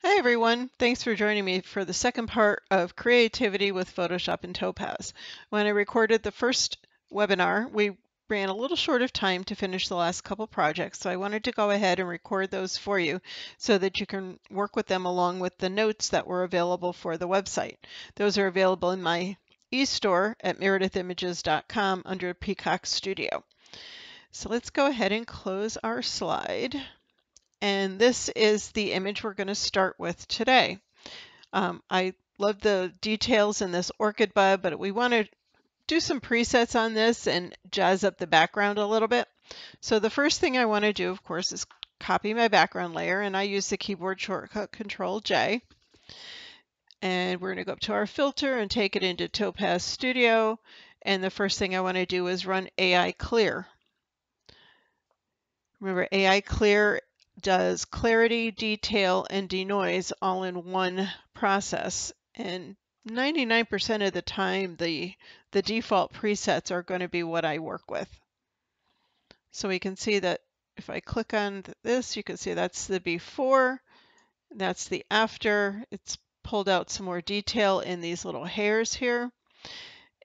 Hi everyone, thanks for joining me for the second part of Creativity with Photoshop and Topaz. When I recorded the first webinar, we ran a little short of time to finish the last couple projects, so I wanted to go ahead and record those for you so that you can work with them along with the notes that were available for the website. Those are available in my e-store at meredithimages.com under Peacock Studio. So let's go ahead and close our slide. And this is the image we're going to start with today. I love the details in this orchid bud, but we want to do some presets on this and jazz up the background a little bit. So the first thing I want to do, of course, is copy my background layer, and I use the keyboard shortcut Control J. And we're going to go up to our filter and take it into Topaz Studio. And the first thing I want to do is run AI Clear. Remember, AI Clear does clarity, detail, and denoise all in one process. And 99% of the time, the default presets are going to be what I work with. So we can see that if I click on this, you can see that's the before, that's the after. It's pulled out some more detail in these little hairs here.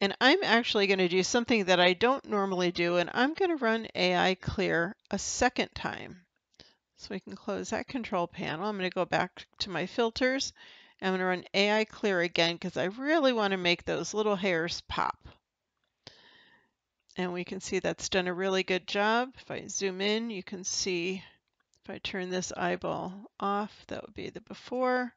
And I'm actually going to do something that I don't normally do, and I'm going to run AI Clear a second time. So we can close that control panel. I'm going to go back to my filters. I'm going to run AI Clear again because I really want to make those little hairs pop. And we can see that's done a really good job. If I zoom in, you can see if I turn this eyeball off, that would be the before.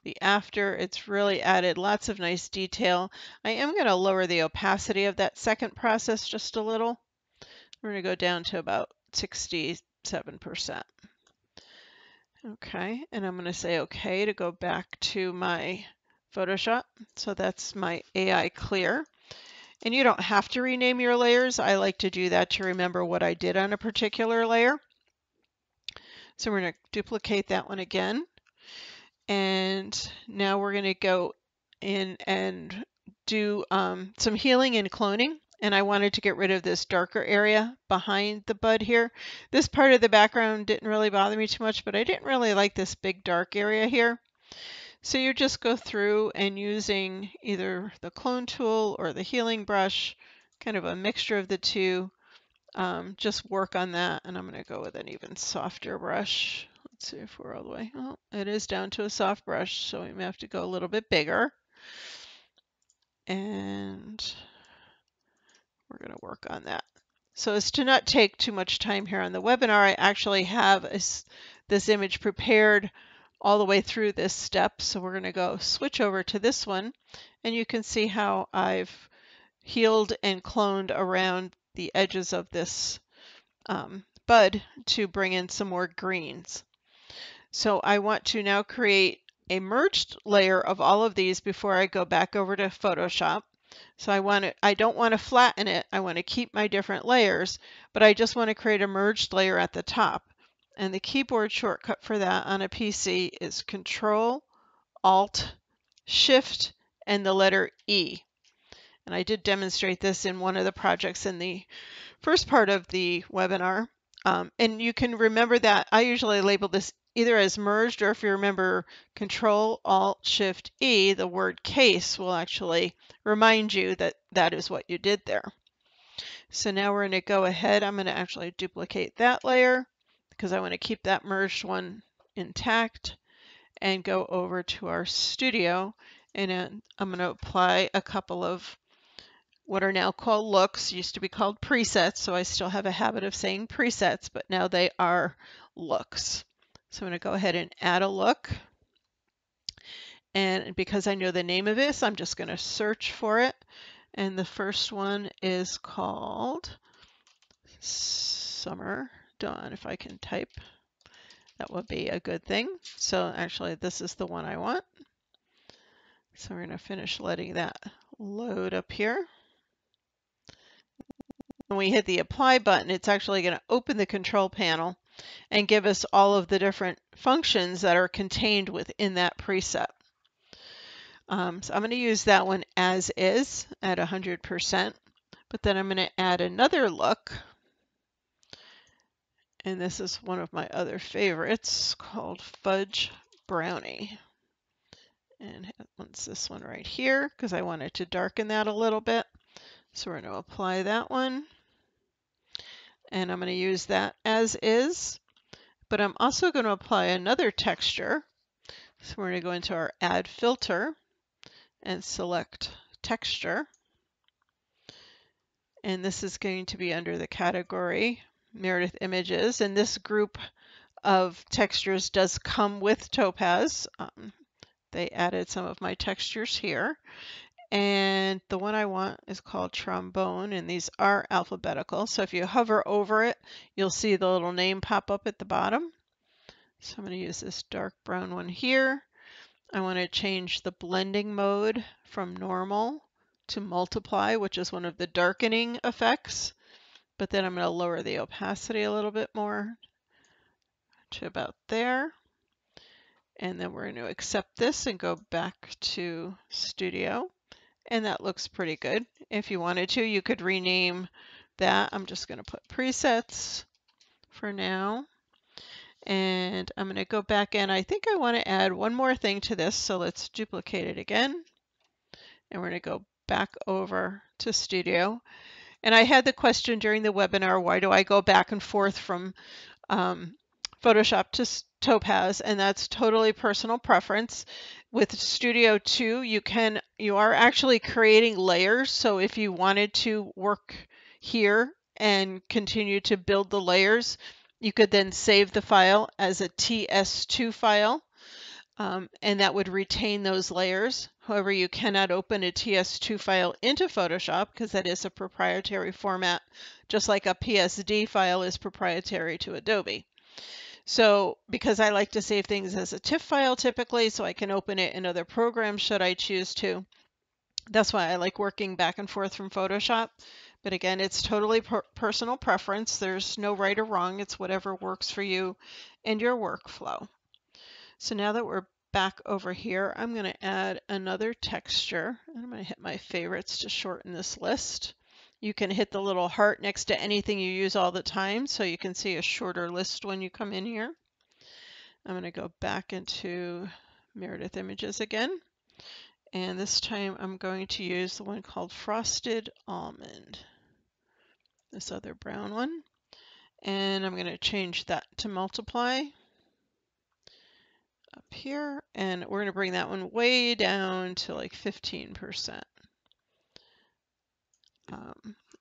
The after, it's really added lots of nice detail. I am going to lower the opacity of that second process just a little. We're going to go down to about 67%. Okay, and I'm going to say OK to go back to my Photoshop. So that's my AI Clear. And you don't have to rename your layers. I like to do that to remember what I did on a particular layer. So we're going to duplicate that one again. And now we're going to go in and do some healing and cloning. And I wanted to get rid of this darker area behind the bud here. This part of the background didn't really bother me too much, but I didn't really like this big dark area here. So you just go through and using either the clone tool or the healing brush, kind of a mixture of the two, just work on that. And I'm going to go with an even softer brush. Let's see if we're all the way. Oh, it is down to a soft brush, so we may have to go a little bit bigger. And we're going to work on that. So as to not take too much time here on the webinar, I actually have this image prepared all the way through this step. So we're going to go switch over to this one, and you can see how I've healed and cloned around the edges of this bud to bring in some more greens. So I want to now create a merged layer of all of these before I go back over to Photoshop. So I don't want to flatten it. I want to keep my different layers, but I just want to create a merged layer at the top. And the keyboard shortcut for that on a PC is Control, Alt, Shift, and the letter E. And I did demonstrate this in one of the projects in the first part of the webinar. And you can remember that I usually label this either as merged, or if you remember Control, Alt, Shift, E, the word case will actually remind you that that is what you did there. So now we're going to go ahead. I'm going to actually duplicate that layer because I want to keep that merged one intact, and go over to our studio. And I'm going to apply a couple of what are now called looks. Used to be called presets, so I still have a habit of saying presets, but now they are looks. So I'm going to go ahead and add a look. And because I know the name of this, I'm just going to search for it. And the first one is called Summer Dawn. If I can type, that would be a good thing. So actually, this is the one I want. So we're going to finish letting that load up here. When we hit the apply button, it's actually going to open the control panel and give us all of the different functions that are contained within that preset. So I'm going to use that one as is at 100%, but then I'm going to add another look. And this is one of my other favorites called Fudge brownie. And once this one right here, because I wanted to darken that a little bit. So we're going to apply that one. And I'm going to use that as is. But I'm also going to apply another texture. So we're going to go into our Add Filter and select Texture. And this is going to be under the category Meredith Images. And this group of textures does come with Topaz. They added some of my textures here. And the one I want is called Trombone, and these are alphabetical. So if you hover over it, you'll see the little name pop up at the bottom. So I'm going to use this dark brown one here. I want to change the blending mode from normal to multiply, which is one of the darkening effects. But then I'm going to lower the opacity a little bit more to about there. And then we're going to accept this and go back to Studio. And that looks pretty good. If you wanted to, you could rename that. I'm just going to put presets for now. And I'm going to go back in. I think I want to add one more thing to this. So let's duplicate it again. And we're going to go back over to Studio. And I had the question during the webinar, why do I go back and forth from Photoshop to Topaz? And that's totally personal preference. With Studio 2, you are actually creating layers. So if you wanted to work here and continue to build the layers, you could then save the file as a TS2 file. And that would retain those layers. However, you cannot open a TS2 file into Photoshop because that is a proprietary format, just like a PSD file is proprietary to Adobe. So because I like to save things as a TIFF file typically, so I can open it in other programs should I choose to. That's why I like working back and forth from Photoshop. But again, it's totally personal preference. There's no right or wrong. It's whatever works for you and your workflow. So now that we're back over here, I'm going to add another texture. And I'm going to hit my favorites to shorten this list. You can hit the little heart next to anything you use all the time so you can see a shorter list when you come in here. I'm going to go back into Meredith Images again. And this time I'm going to use the one called Frosted Almond, this other brown one. And I'm going to change that to multiply up here, and we're going to bring that one way down to like 15%.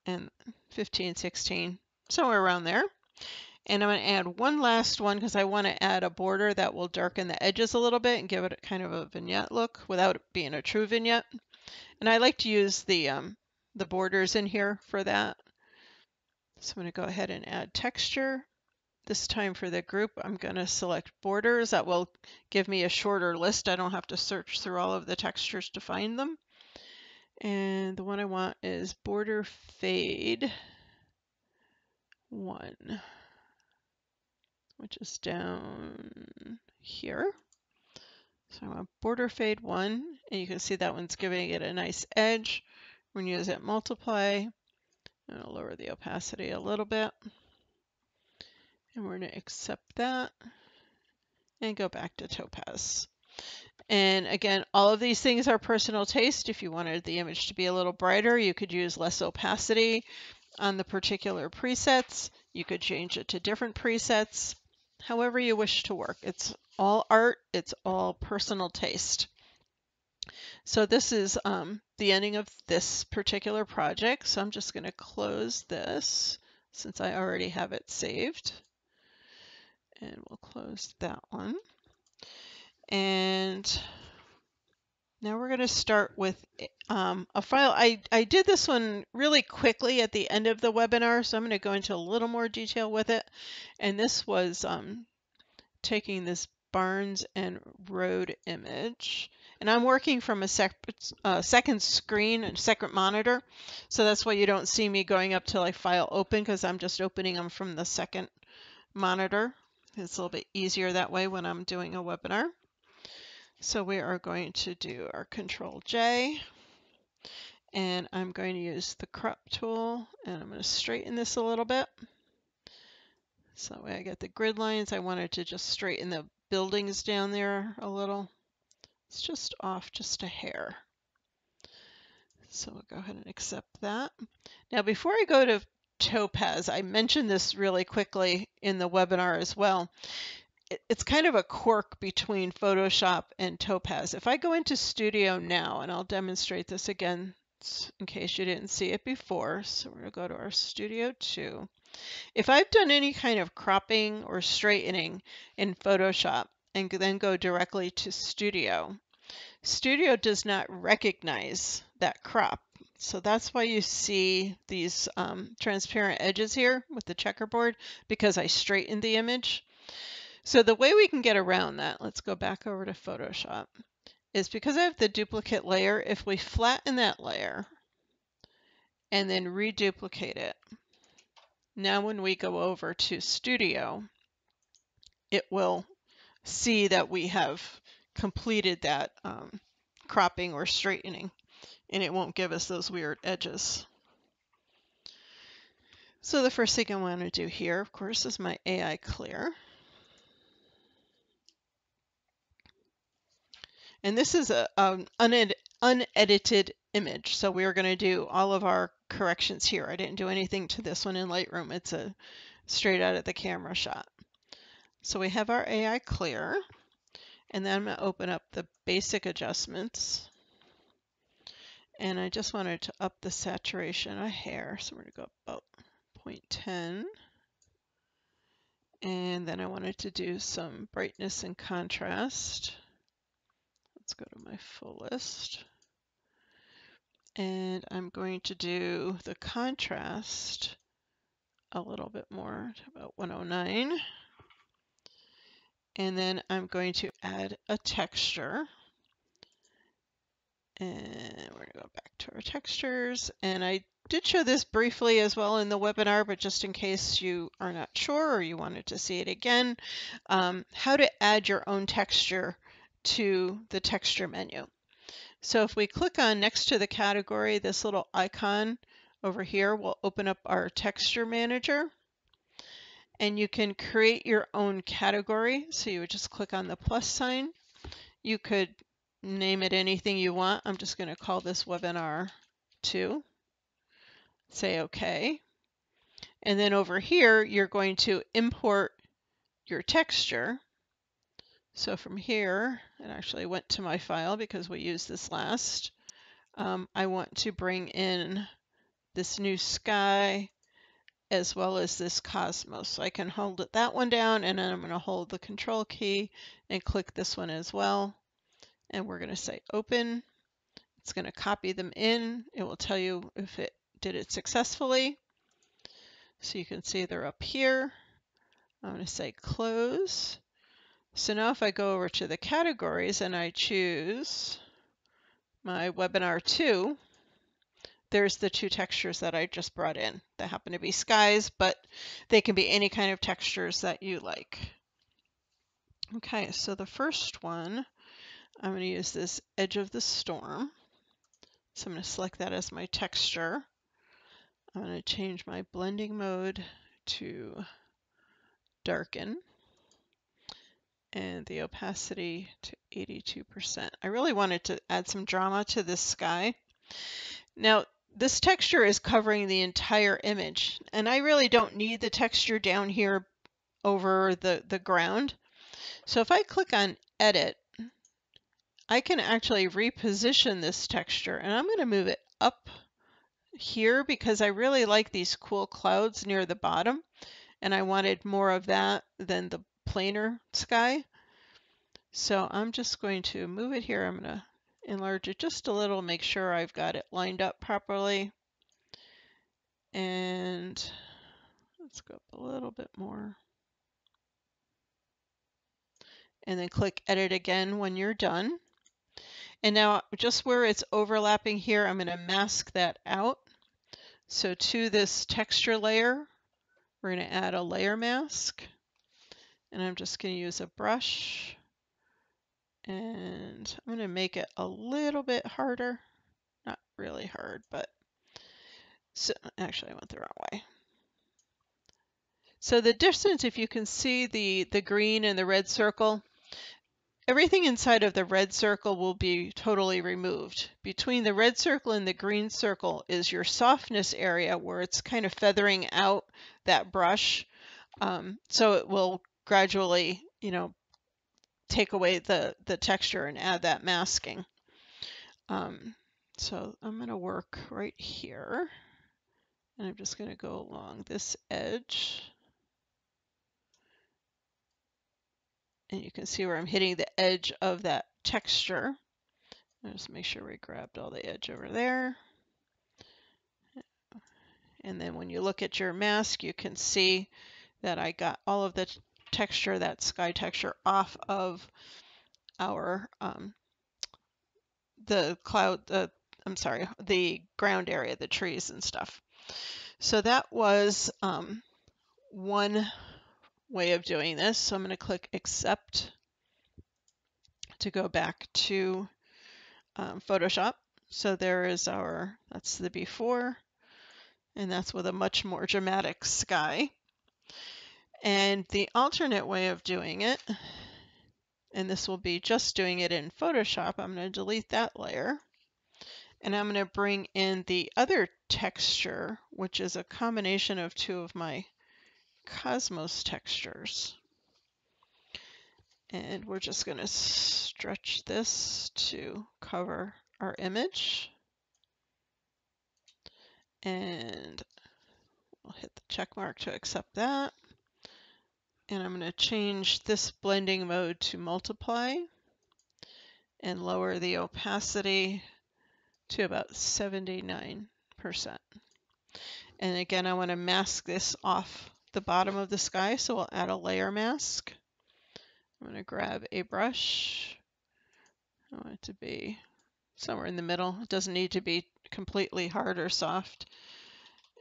And 15, 16, somewhere around there. And I'm going to add one last one because I want to add a border that will darken the edges a little bit and give it kind of a vignette look without it being a true vignette. And I like to use the borders in here for that. So I'm going to go ahead and add texture. This time for the group, I'm going to select borders. That will give me a shorter list. I don't have to search through all of the textures to find them. And the one I want is Border Fade 1, which is down here. So I want Border Fade 1, and you can see that one's giving it a nice edge. We're going to use it multiply. I'm going to lower the opacity a little bit. And we're going to accept that and go back to Topaz. And again, all of these things are personal taste. If you wanted the image to be a little brighter, you could use less opacity on the particular presets. You could change it to different presets, however you wish to work. It's all art. It's all personal taste. So this is the ending of this particular project. So I'm just going to close this since I already have it saved. And we'll close that one. And now we're going to start with a file. I did this one really quickly at the end of the webinar, so I'm going to go into a little more detail with it. And this was taking this Barnes and Road image. And I'm working from a second screen and second monitor. So that's why you don't see me going up to like File Open, because I'm just opening them from the second monitor. It's a little bit easier that way when I'm doing a webinar. So we are going to do our Control J, and I'm going to use the crop tool, and I'm going to straighten this a little bit. So that way I get the grid lines. I wanted to just straighten the buildings down there a little. It's just off just a hair. So we'll go ahead and accept that. Now, before I go to Topaz, I mentioned this really quickly in the webinar as well. It's kind of a quirk between Photoshop and Topaz. If I go into Studio now, and I'll demonstrate this again in case you didn't see it before. So we're going to go to our Studio 2. If I've done any kind of cropping or straightening in Photoshop and then go directly to Studio, Studio does not recognize that crop. So that's why you see these transparent edges here with the checkerboard, because I straightened the image. So the way we can get around that, let's go back over to Photoshop, is because I have the duplicate layer, if we flatten that layer and then reduplicate it, now when we go over to Studio, it will see that we have completed that cropping or straightening, and it won't give us those weird edges. So the first thing I want to do here, of course, is my AI clear. And this is an unedited image, so we are going to do all of our corrections here. I didn't do anything to this one in Lightroom. It's a straight out of the camera shot. So we have our AI clear, and then I'm going to open up the basic adjustments. And I just wanted to up the saturation a hair, so we're going to go about 0.10. And then I wanted to do some brightness and contrast. Let's go to my full list. And I'm going to do the contrast a little bit more, to about 109. And then I'm going to add a texture. And we're going to go back to our textures. And I did show this briefly as well in the webinar, but just in case you are not sure or you wanted to see it again, how to add your own texture to the texture menu. So if we click on next to the category, this little icon over here will open up our texture manager. And you can create your own category. So you would just click on the plus sign. You could name it anything you want. I'm just going to call this webinar 2. Say OK. And then over here, you're going to import your texture. So from here, it actually went to my file because we used this last. I want to bring in this new sky as well as this cosmos. So I can hold that one down, and then I'm going to hold the control key and click this one as well. And we're going to say open. It's going to copy them in. It will tell you if it did it successfully. So you can see they're up here. I'm going to say close. So now if I go over to the categories and I choose my webinar 2, there's the 2 textures that I just brought in. That happen to be skies, but they can be any kind of textures that you like. Okay, so the first one, I'm going to use this edge of the storm. So I'm going to select that as my texture. I'm going to change my blending mode to darken and the opacity to 82%. I really wanted to add some drama to this sky. Now, this texture is covering the entire image, and I really don't need the texture down here over the ground. So if I click on Edit, I can actually reposition this texture, and I'm going to move it up here because I really like these cool clouds near the bottom, and I wanted more of that than the plainer sky. So I'm just going to move it here. I'm going to enlarge it just a little, make sure I've got it lined up properly. And let's go up a little bit more. And then click Edit again when you're done. And now just where it's overlapping here, I'm going to mask that out. So to this texture layer, we're going to add a layer mask. And I'm just going to use a brush. And I'm going to make it a little bit harder. Not really hard, but so actually I went the wrong way. So the distance, if you can see the green and the red circle, everything inside of the red circle will be totally removed. Between the red circle and the green circle is your softness area where it's kind of feathering out that brush. So it will gradually, take away the texture and add that masking. So I'm going to work right here. And I'm just going to go along this edge. And you can see where I'm hitting the edge of that texture. I'll just make sure we grabbed all the edge over there. And then when you look at your mask, you can see that I got all of the texture, that sky texture, off of our the ground area, the trees and stuff. So that was one way of doing this. So I'm going to click Accept to go back to Photoshop. So there is that's the before, and that's with a much more dramatic sky. And the alternate way of doing it, and this will be just doing it in Photoshop, I'm going to delete that layer. And I'm going to bring in the other texture, which is a combination of two of my Cosmos textures. And we're just going to stretch this to cover our image. And we'll hit the check mark to accept that. And I'm going to change this blending mode to multiply and lower the opacity to about 79%. And again, I want to mask this off the bottom of the sky, so we'll add a layer mask. I'm going to grab a brush. I want it to be somewhere in the middle. It doesn't need to be completely hard or soft.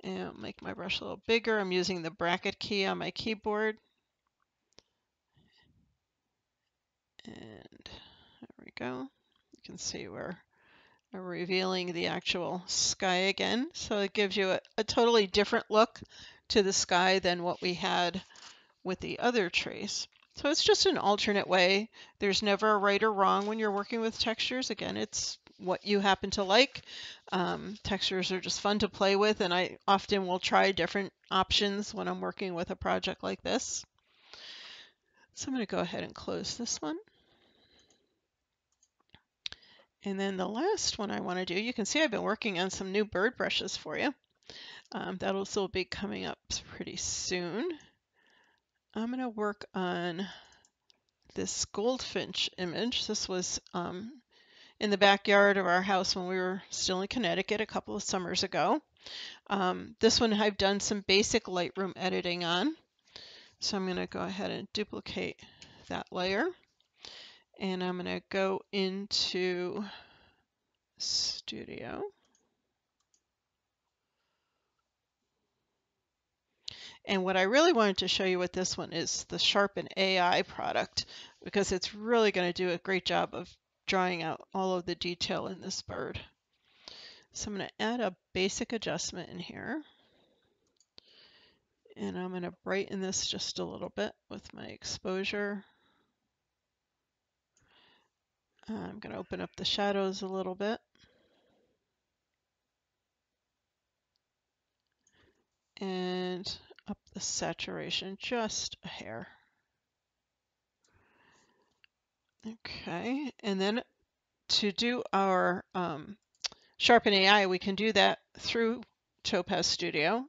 And I'll make my brush a little bigger. I'm using the bracket key on my keyboard. And there we go. You can see we're revealing the actual sky again. So it gives you a totally different look to the sky than what we had with the other trees. So it's just an alternate way. There's never a right or wrong when you're working with textures. Again, it's what you happen to like. Textures are just fun to play with, and I often will try different options when I'm working with a project like this. So I'm going to go ahead and close this one. And then the last one I want to do, you can see I've been working on some new bird brushes for you. That'll also be coming up pretty soon. I'm going to work on this goldfinch image. This was in the backyard of our house when we were still in Connecticut a couple of summers ago. This one I've done some basic Lightroom editing on. So I'm going to go ahead and duplicate that layer. And I'm going to go into Studio. And what I really wanted to show you with this one is the Sharpen AI product, because it's really going to do a great job of drawing out all of the detail in this bird. So I'm going to add a basic adjustment in here. And I'm going to brighten this just a little bit with my exposure. I'm going to open up the shadows a little bit. And up the saturation just a hair. Okay, and then to do our Sharpen AI, we can do that through Topaz Studio.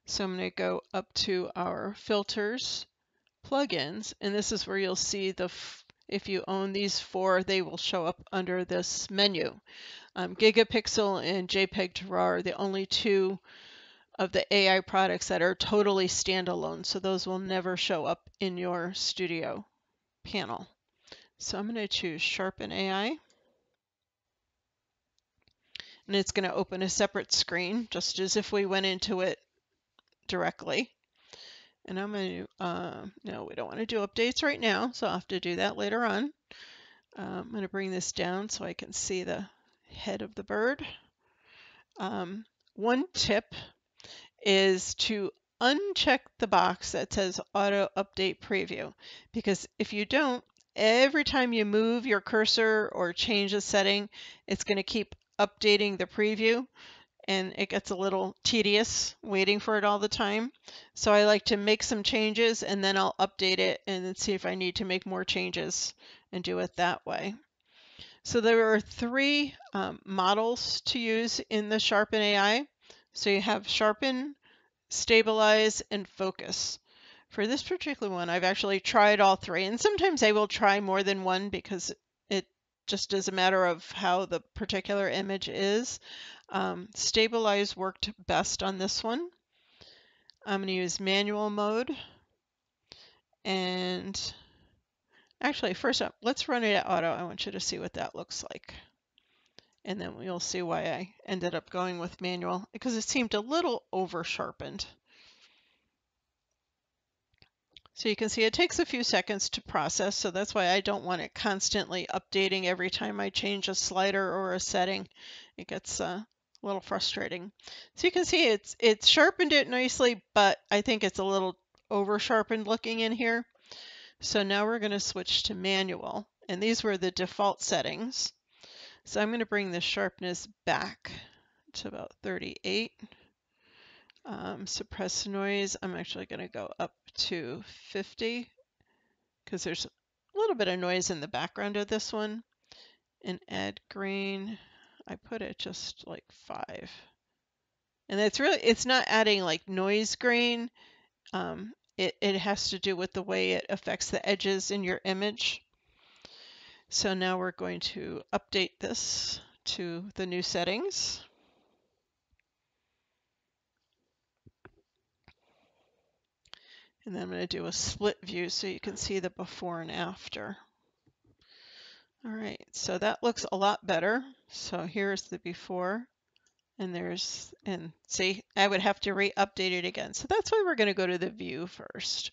So I'm going to go up to our filters, plugins, and this is where you'll see if you own these four, they will show up under this menu. Gigapixel and JPEG Raw are the only two of the AI products that are totally standalone, so those will never show up in your studio panel. So I'm going to choose Sharpen AI. And it's going to open a separate screen, just as if we went into it directly. And I'm going to, no, we don't want to do updates right now, so I'll have to do that later on. I'm going to bring this down so I can see the head of the bird. One tip is to uncheck the box that says Auto Update Preview, because if you don't, every time you move your cursor or change a setting, it's going to keep updating the preview, and it gets a little tedious waiting for it all the time. So I like to make some changes and then I'll update it and then see if I need to make more changes and do it that way. So there are three models to use in the Sharpen AI. So you have Sharpen, Stabilize, and Focus. For this particular one, I've actually tried all three, and sometimes I will try more than one because it just is a matter of how the particular image is. Stabilize worked best on this one. I'm going to use manual mode. And actually, first up, let's run it at auto. I want you to see what that looks like. And then we'll see why I ended up going with manual, because it seemed a little over sharpened. So you can see it takes a few seconds to process, so that's why I don't want it constantly updating every time I change a slider or a setting. It gets a little frustrating. So you can see it's sharpened it nicely, but I think it's a little over sharpened looking in here. So now we're going to switch to manual, and these were the default settings. So I'm going to bring the sharpness back to about 38. Suppress noise, I'm actually going to go up to 50 because there's a little bit of noise in the background of this one. And add grain, I put it just like 5. And it's not adding like noise grain. It has to do with the way it affects the edges in your image. So now we're going to update this to the new settings. And then I'm going to do a split view so you can see the before and after. All right, so that looks a lot better. So here's the before, and see, I would have to re-update it again. So that's why we're going to go to the view first.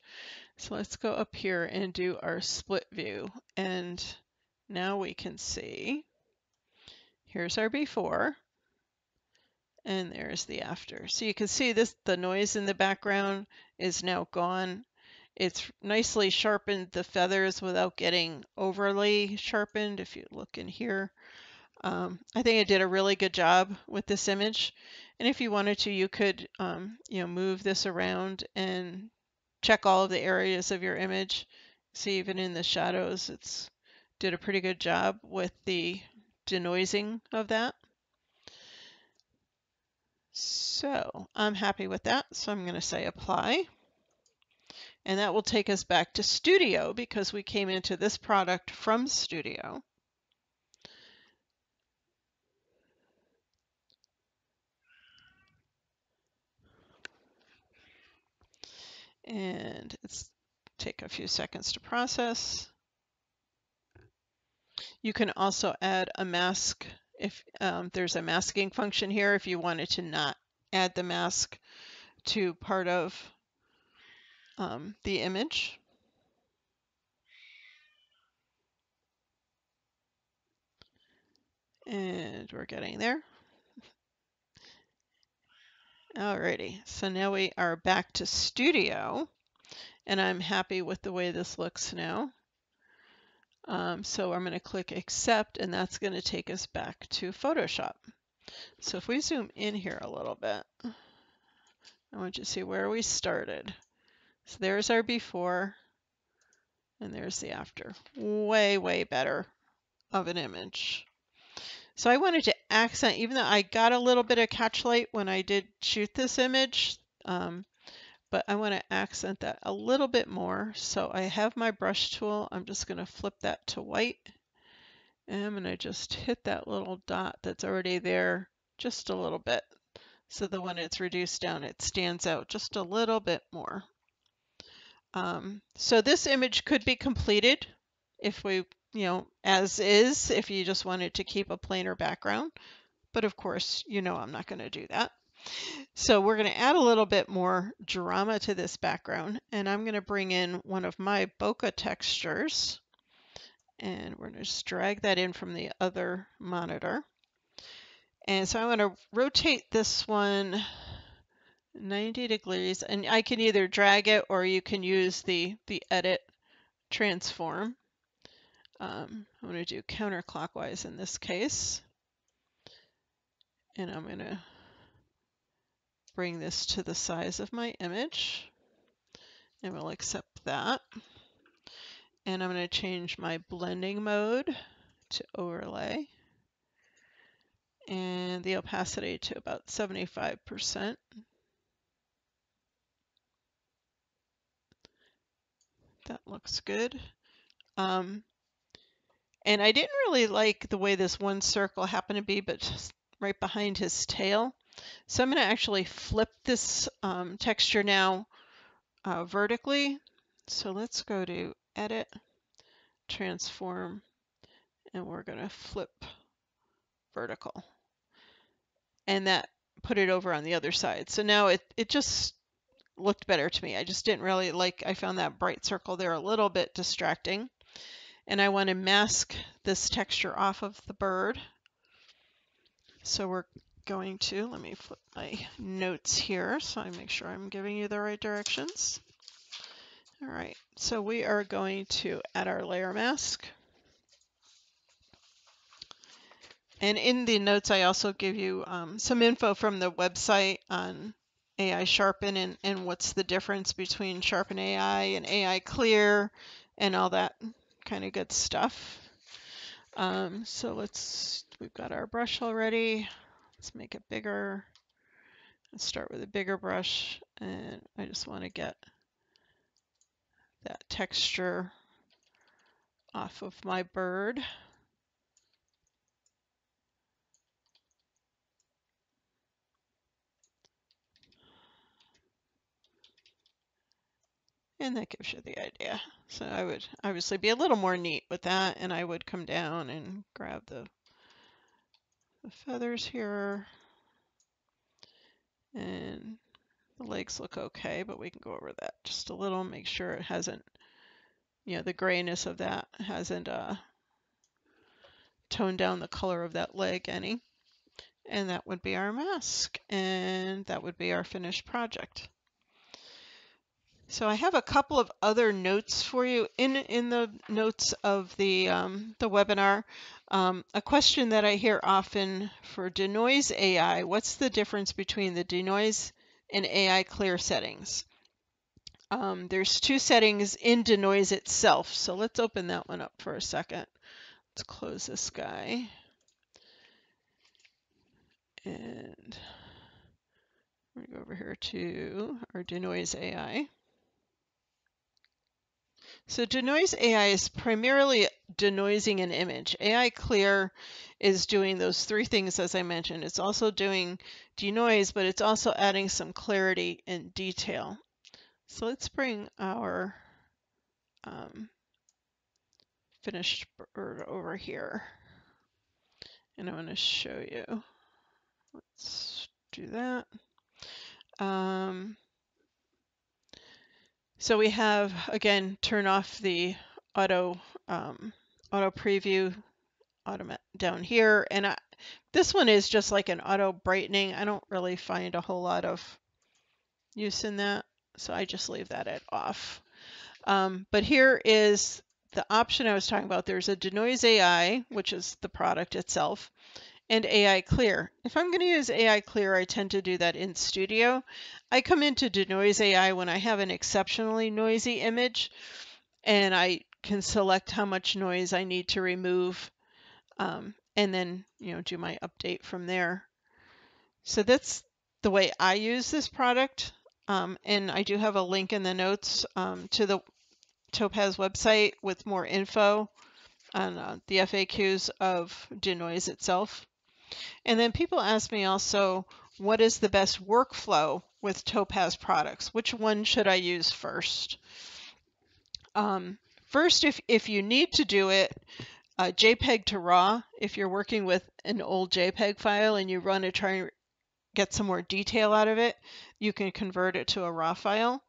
So let's go up here and do our split view. And now we can see, here's our before, and there's the after. So you can see the noise in the background is now gone. It's nicely sharpened the feathers without getting overly sharpened. If you look in here, I think it did a really good job with this image. And if you wanted to, you could move this around and check all of the areas of your image. See, even in the shadows, it's did a pretty good job with the denoising of that. So I'm happy with that. So I'm going to say apply. And that will take us back to Studio because we came into this product from Studio. And it's take a few seconds to process. You can also add a mask if there's a masking function here if you wanted to not add the mask to part of the image. And we're getting there. Alrighty, so now we are back to Studio, and I'm happy with the way this looks now. So I'm going to click Accept, and that's going to take us back to Photoshop. So if we zoom in here a little bit, I want you to see where we started. So there's our before, and there's the after. Way, way better of an image. So I wanted to accent, even though I got a little bit of catch light when I did shoot this image, but I want to accent that a little bit more. So I have my brush tool. I'm just going to flip that to white. And I'm going to just hit that little dot that's already there just a little bit. So that when it's reduced down, it stands out just a little bit more. So this image could be completed if we, as is, if you just wanted to keep a plainer background. But of course, I'm not going to do that. So we're going to add a little bit more drama to this background, and I'm going to bring in one of my bokeh textures, and we're going to just drag that in from the other monitor. And so I'm going to rotate this one 90 degrees, and I can either drag it or you can use the edit transform. I'm going to do counterclockwise in this case. And I'm going to bring this to the size of my image. And we'll accept that. And I'm going to change my blending mode to overlay. And the opacity to about 75%. That looks good. And I didn't really like the way this one circle happened to be, but just right behind his tail. So I'm going to actually flip this texture now vertically. So let's go to Edit, Transform, and we're going to flip vertical. And that put it over on the other side. So now it just looked better to me. I just didn't really like, I found that bright circle there a little bit distracting. And I want to mask this texture off of the bird. So we're going to, let me flip my notes here so I make sure I'm giving you the right directions. All right, so we are going to add our layer mask. And in the notes, I also give you some info from the website on AI Sharpen and what's the difference between Sharpen AI and AI Clear and all that kind of good stuff. So we've got our brush already. Let's make it bigger. Let's start with a bigger brush, and I just want to get that texture off of my bird. And that gives you the idea. So I would obviously be a little more neat with that, and I would come down and grab the feathers here. And the legs look okay, but we can go over that just a little, make sure it hasn't, the grayness of that hasn't toned down the color of that leg any. And that would be our mask, and that would be our finished project. So I have a couple of other notes for you in the notes of the webinar. A question that I hear often for Denoise AI: what's the difference between the Denoise and AI Clear settings? There's two settings in Denoise itself, so let's open that one up for a second. Let's close this guy, and we're going to go over here to our Denoise AI. So Denoise AI is primarily denoising an image. AI Clear is doing those three things as I mentioned. It's also doing denoise, but it's also adding some clarity and detail. So let's bring our finished bird over here. And I'm going to show you. Let's do that. So we have, again, turn off the auto preview down here, and this one is just like an auto brightening. I don't really find a whole lot of use in that, so I just leave that at off. But here is the option I was talking about. There's a Denoise AI, which is the product itself, and AI Clear. If I'm going to use AI Clear, I tend to do that in Studio. I come into Denoise AI when I have an exceptionally noisy image, and I can select how much noise I need to remove, and then do my update from there. So that's the way I use this product, and I do have a link in the notes to the Topaz website with more info on the FAQs of Denoise itself. And then people ask me also, what is the best workflow with Topaz products? Which one should I use first? First, if you need to do it, JPEG to RAW, if you're working with an old JPEG file and you want to try and get some more detail out of it, you can convert it to a RAW file.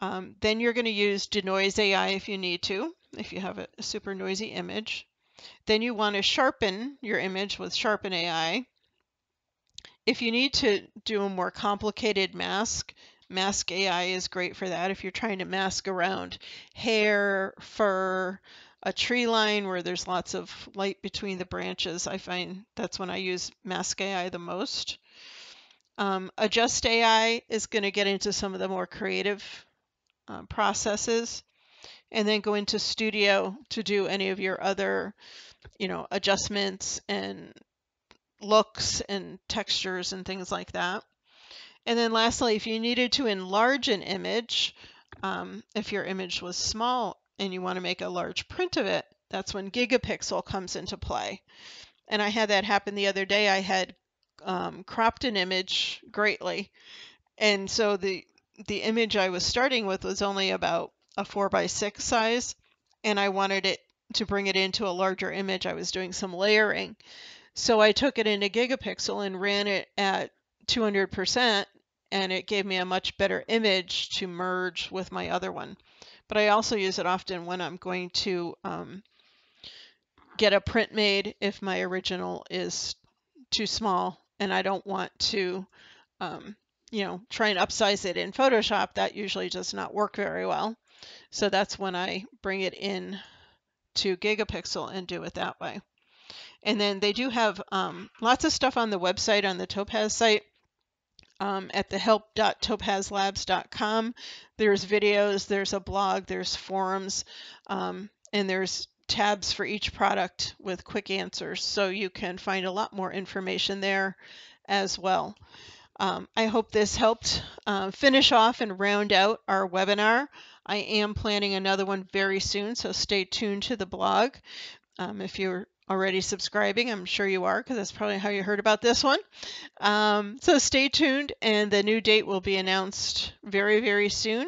Then you're going to use Denoise AI if you need to, if you have a super noisy image. Then you want to sharpen your image with Sharpen AI. If you need to do a more complicated mask, Mask AI is great for that. If you're trying to mask around hair, fur, a tree line where there's lots of light between the branches, I find that's when I use Mask AI the most. Adjust AI is going to get into some of the more creative processes, and then go into Studio to do any of your other, adjustments and looks and textures and things like that. And then lastly, if you needed to enlarge an image, if your image was small and you want to make a large print of it, that's when Gigapixel comes into play. And I had that happen the other day. I had cropped an image greatly, and so the image I was starting with was only about a 4:6 size, and I wanted it to bring it into a larger image. I was doing some layering. So I took it into Gigapixel and ran it at 200%, and it gave me a much better image to merge with my other one. But I also use it often when I'm going to get a print made if my original is too small and I don't want to, try and upsize it in Photoshop. That usually does not work very well. So that's when I bring it in to Gigapixel and do it that way. And then they do have lots of stuff on the website, on the Topaz site, at the help.topazlabs.com. There's videos, there's a blog, there's forums, and there's tabs for each product with quick answers. So you can find a lot more information there as well. I hope this helped finish off and round out our webinar. I am planning another one very soon, so stay tuned to the blog. If you're already subscribing, I'm sure you are, because that's probably how you heard about this one. So stay tuned, and the new date will be announced very, very soon.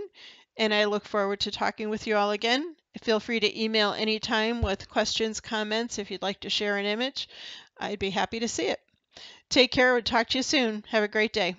And I look forward to talking with you all again. Feel free to email anytime with questions, comments, if you'd like to share an image. I'd be happy to see it. Take care. We'll talk to you soon. Have a great day.